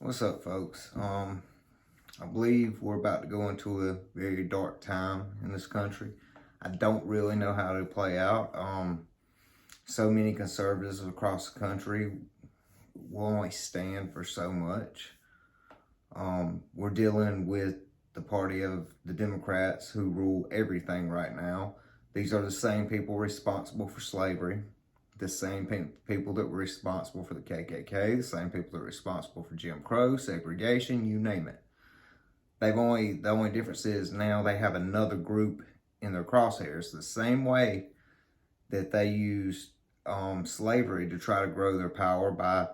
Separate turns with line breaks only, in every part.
What's up, folks? I believe we're about to go into a very dark time in this country. I don't really know how to play out. So many conservatives across the country will only stand for so much. We're dealing with the party of the Democrats who rule everything right now. These are the same people responsible for slavery, the same people that were responsible for the KKK, the same people that were responsible for Jim Crow, segregation, you name it. The only difference is now they have another group in their crosshairs, the same way that they used slavery to try to grow their power by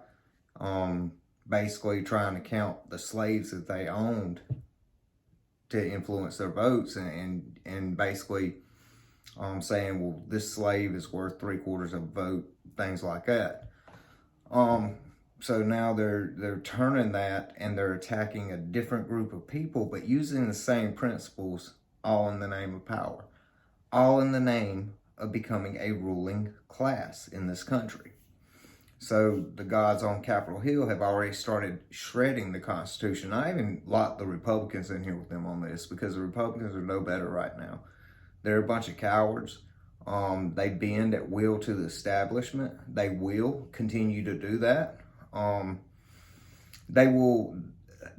basically trying to count the slaves that they owned to influence their votes, and basically saying, well, this slave is worth 3/4 of a vote, things like that. So now they're turning that and they're attacking a different group of people, but using the same principles, all in the name of power, all in the name of becoming a ruling class in this country. So the gods on Capitol Hill have already started shredding the Constitution. I even locked the Republicans in here with them on this because the Republicans are no better right now. They're a bunch of cowards. They bend at will to the establishment. They will continue to do that.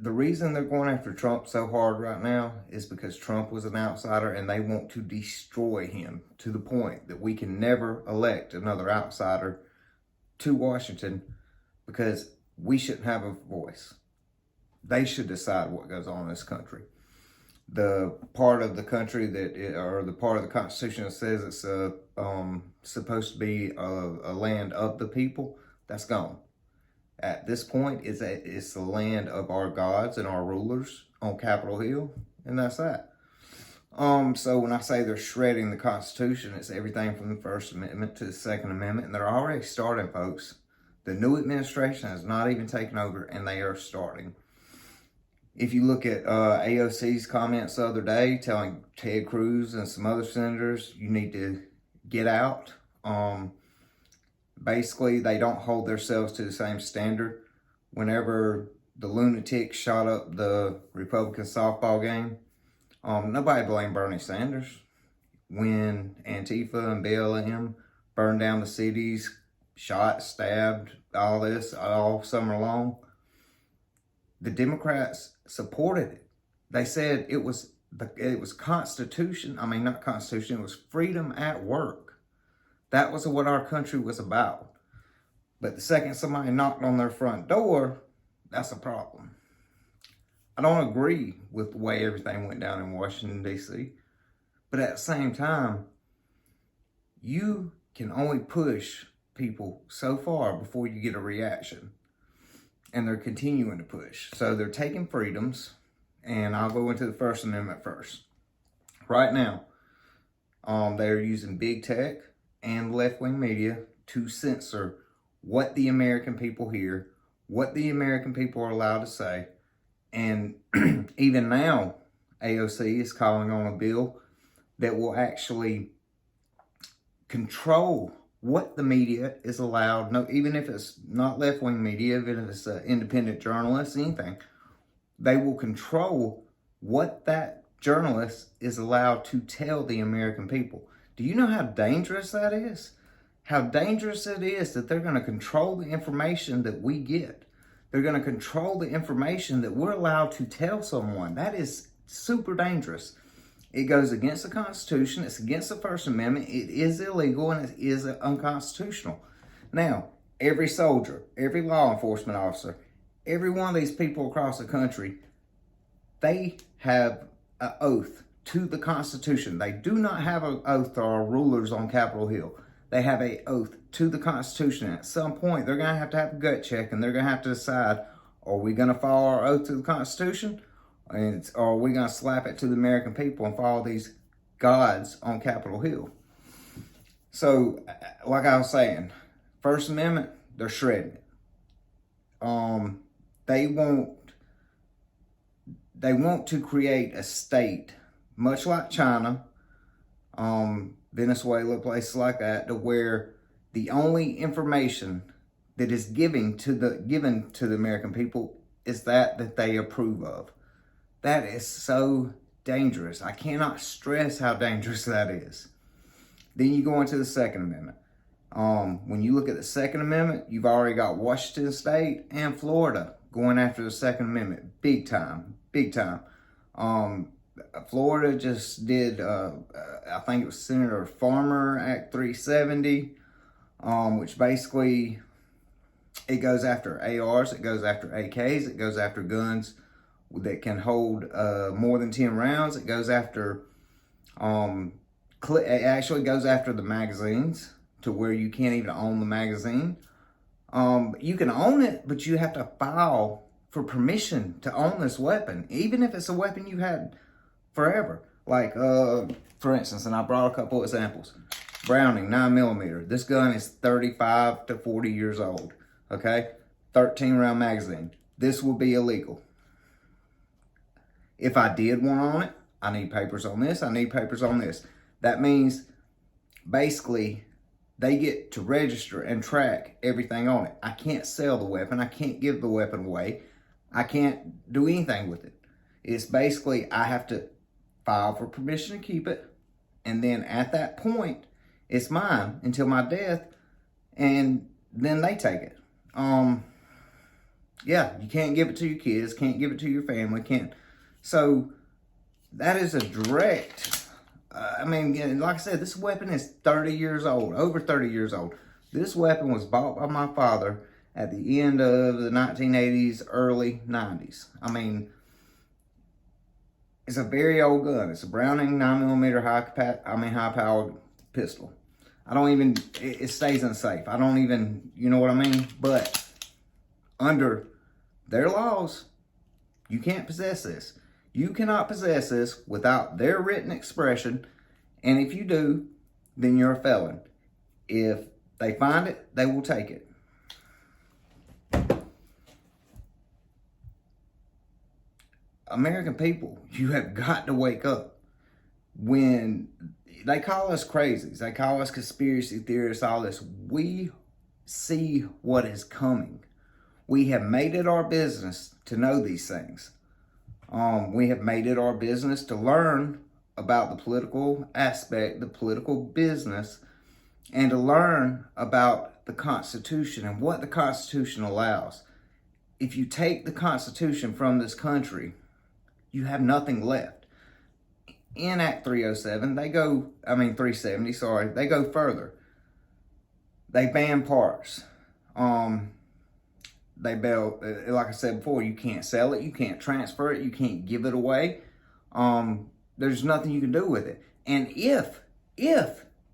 The reason they're going after Trump so hard right now is because Trump was an outsider and they want to destroy him to the point that we can never elect another outsider to Washington because we shouldn't have a voice. They should decide what goes on in this country. The part of the country or the part of the Constitution that says it's supposed to be a land of the people, that's gone. At this point, it's the land of our gods and our rulers on Capitol Hill, and that's that. So when I say they're shredding the Constitution, it's everything from the First Amendment to the Second Amendment, and they're already starting, folks. The new administration has not even taken over, and they are starting. If you look at AOC's comments the other day telling Ted Cruz and some other senators, you need to get out. Basically, they don't hold themselves to the same standard. Whenever the lunatics shot up the Republican softball game, nobody blamed Bernie Sanders. When Antifa and BLM burned down the cities, shot, stabbed, all this, all summer long, the Democrats supported it. They said it was Constitution. I mean, not Constitution. It was freedom at work. That was what our country was about. But the second somebody knocked on their front door, that's a problem. I don't agree with the way everything went down in Washington, D.C. But at the same time, you can only push people so far before you get a reaction. And they're continuing to push. So they're taking freedoms, and I'll go into the First Amendment first. Right now, they're using big tech and left-wing media to censor what the American people hear, what the American people are allowed to say. And even now, AOC is calling on a bill that will actually control what the media is allowed, no, even if it's not left-wing media, even if it's independent journalists, anything, they will control what that journalist is allowed to tell the American people. Do you know how dangerous that is? How dangerous it is that they're going to control the information that we get. They're going to control the information that we're allowed to tell someone. That is super dangerous. It goes against the Constitution. It's against the First Amendment. It is illegal and it is unconstitutional. Now, every soldier, every law enforcement officer, every one of these people across the country, they have an oath to the Constitution. They do not have an oath to our rulers on Capitol Hill. They have an oath to the Constitution. At some point, they're going to have a gut check, and they're going to have to decide, are we going to follow our oath to the Constitution? Or are we going to slap it to the American people and follow these gods on Capitol Hill? So, like I was saying, First Amendment, they're shredding it. They want to create a state, much like China, Venezuela, places like that, to where the only information that is given to the American people is that they approve of. That is so dangerous. I cannot stress how dangerous that is. Then you go into the Second Amendment. When you look at the Second Amendment, you've already got Washington State and Florida going after the Second Amendment. Big time. Big time. Florida just did, I think it was Senator Farmer Act 370, which basically, it goes after ARs, it goes after AKs, it goes after guns that can hold more than 10 rounds. It goes after, it actually goes after the magazines to where you can't even own the magazine. You can own it, but you have to file for permission to own this weapon, even if it's a weapon you had forever. Like, for instance, and I brought a couple examples. Browning 9mm. This gun is 35 to 40 years old. Okay? 13 round magazine. This will be illegal. If I did one on it, I need papers on this, I need papers on this. That means, basically, they get to register and track everything on it. I can't sell the weapon. I can't give the weapon away. I can't do anything with it. It's basically, I have to file for permission to keep it. And then at that point, it's mine until my death. And then they take it. Yeah, you can't give it to your kids. Can't give it to your family. Can't. So that is a direct, I mean, like I said, this weapon is 30 years old, over 30 years old. This weapon was bought by my father at the end of the 1980s, early 90s. I mean, it's a very old gun. It's a Browning 9mm high-powered pistol. I don't even, it stays unsafe. I don't even, you know what I mean? But under their laws, you can't possess this. You cannot possess this without their written expression. And if you do, then you're a felon. If they find it, they will take it. American people, you have got to wake up. When they call us crazies, they call us conspiracy theorists, all this, we see what is coming. We have made it our business to know these things. We have made it our business to learn about the political aspect, the political business, and to learn about the Constitution and what the Constitution allows. If you take the Constitution from this country, you have nothing left. In Act 307, 370, sorry, they go further. They ban parts. They bail, like I said before, you can't sell it, you can't transfer it, you can't give it away. There's nothing you can do with it. And if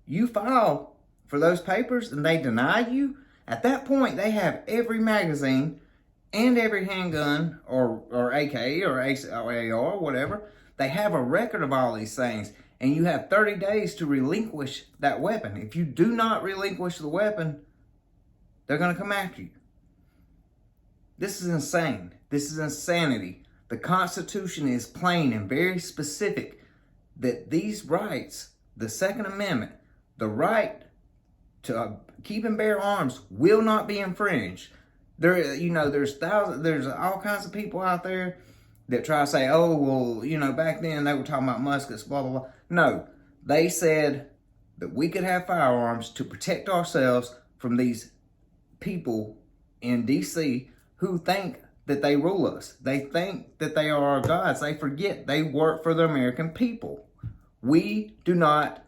you file for those papers and they deny you, at that point they have every magazine and every handgun or AK or AR, whatever. They have a record of all these things, and you have 30 days to relinquish that weapon. If you do not relinquish the weapon, they're going to come after you. This is insane. This is insanity. The Constitution is plain and very specific that these rights, the Second Amendment, the right to keep and bear arms will not be infringed. There's all kinds of people out there that try to say, oh, well, back then they were talking about muskets, blah, blah, blah. No, they said that we could have firearms to protect ourselves from these people in D.C. who think that they rule us. They think that they are our gods. They forget they work for the American people. We do not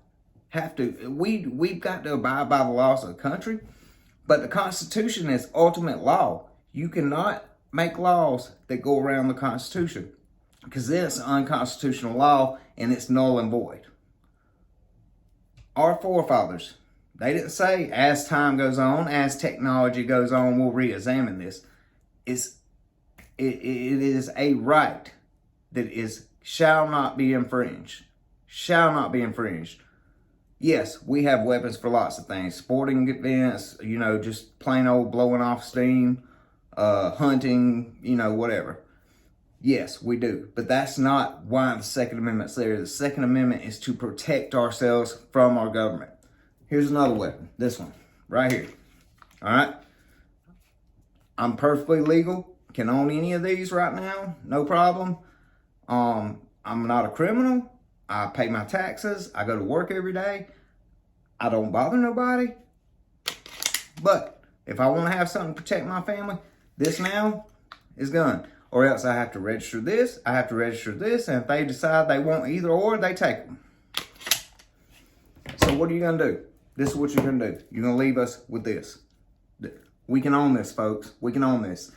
have to. We've got to abide by the laws of the country, but the Constitution is ultimate law. You cannot make laws that go around the Constitution because it's unconstitutional law and it's null and void. Our forefathers, they didn't say as time goes on, as technology goes on, we'll re-examine this. It is a right that shall not be infringed. Shall not be infringed. Yes, we have weapons for lots of things. Sporting events, just plain old blowing off steam, hunting, whatever. Yes, we do. But that's not why the Second Amendment's there. The Second Amendment is to protect ourselves from our government. Here's another weapon. This one, right here. All right? I'm perfectly legal. can own any of these right now, no problem. I'm not a criminal. I pay my taxes. I go to work every day. I don't bother nobody. But if I want to have something to protect my family, this now is gone. Or else I have to register this, I have to register this, and if they decide they want either or, they take them. So what are you going to do? This is what you're going to do. You're going to leave us with this. We can own this, folks. We can own this.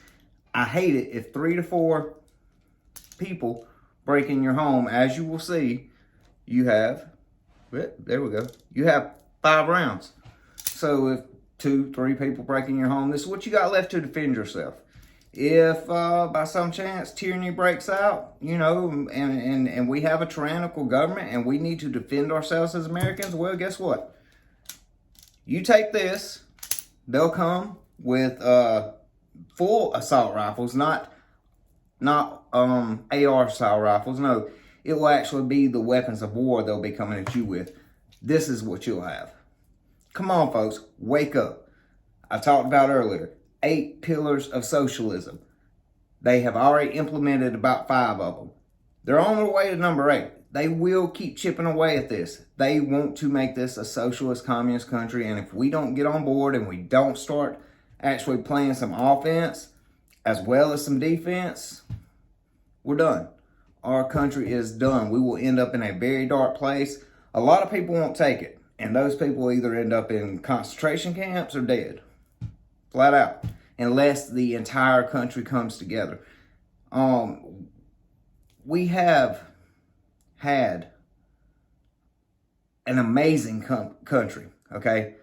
I hate it if 3 to 4 people break in your home. As you will see, you have, there we go, you have 5 rounds. So if 2, 3 people break in your home, this is what you got left to defend yourself. If by some chance tyranny breaks out, you know, and we have a tyrannical government and we need to defend ourselves as Americans, well, guess what? You take this, they'll come with full assault rifles, not AR style rifles. No, it will actually be the weapons of war they'll be coming at you with. This is what you'll have. Come on, folks, wake up. I talked about earlier, 8 pillars of socialism. They have already implemented about 5 of them. They're on their way to number 8. They will keep chipping away at this. They want to make this a socialist communist country, and if we don't get on board and we don't start actually playing some offense as well as some defense, we're done. Our country is done. We will end up in a very dark place. A lot of people won't take it, and those people will either end up in concentration camps or dead. Flat out. Unless the entire country comes together. We have had an amazing country, okay?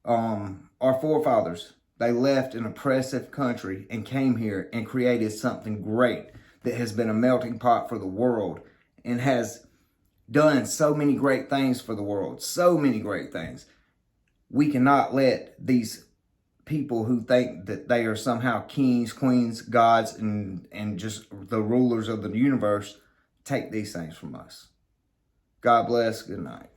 Our forefathers, they left an oppressive country and came here and created something great that has been a melting pot for the world and has done so many great things for the world. So many great things. We cannot let these people who think that they are somehow kings, queens, gods, and just the rulers of the universe take these things from us. God bless. Good night.